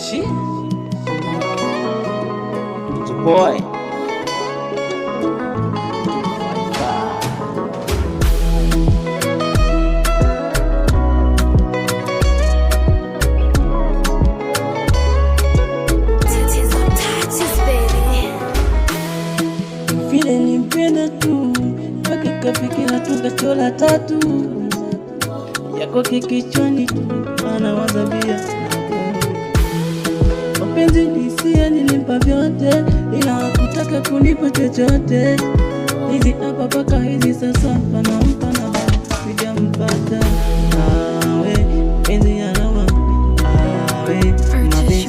She boy vile nimpenda tu akikafikira tukachola tatu yako kikichwani tu anawazabia mapenzi hisia nilimpa vyote ila hakutaka kunipa chochote. Hizi hapa paka hizi sasa panampa na sijampata. Awe penzi yanawa awe mapenzi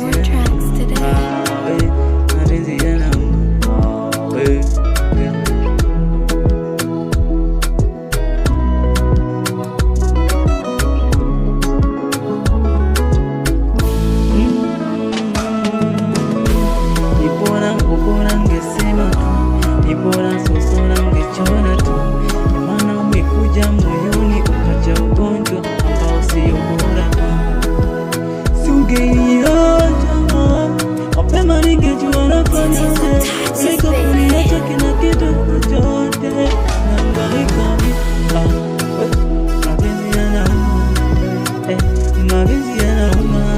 awe mapenzi yanawa awe bora sosona ungechora tu, maana umekuja moyoni ukacha ugonjwa ambao sio bora. Singeionja mapema ningejua nafanya niko kuniacha kila kitu chochote naangaika mapenzi yanauma mapenzi yanauma.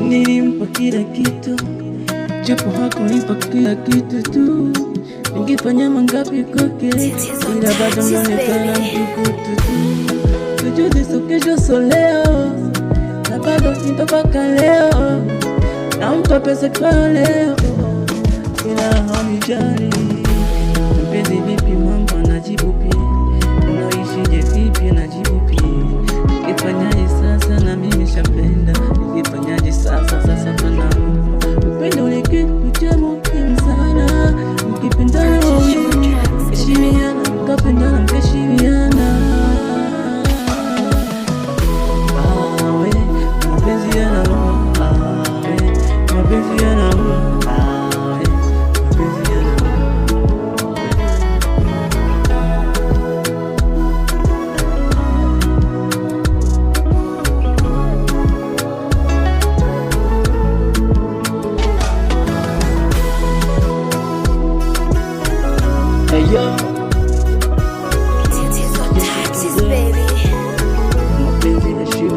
Nilimpa kila kitu japo hakunipa kila kitu tu, ningefanya mangapi kwake ila bado naonekana mtukutu tu. Tujuzi so kesho so leo na bado nipo mpaka leo, nampa pesa kwa leo ila hanijali. Mpenzi vipi mambo anajibu pi, unaishije vipi anajibu pi, nifanyaje sasa na mimi shapenda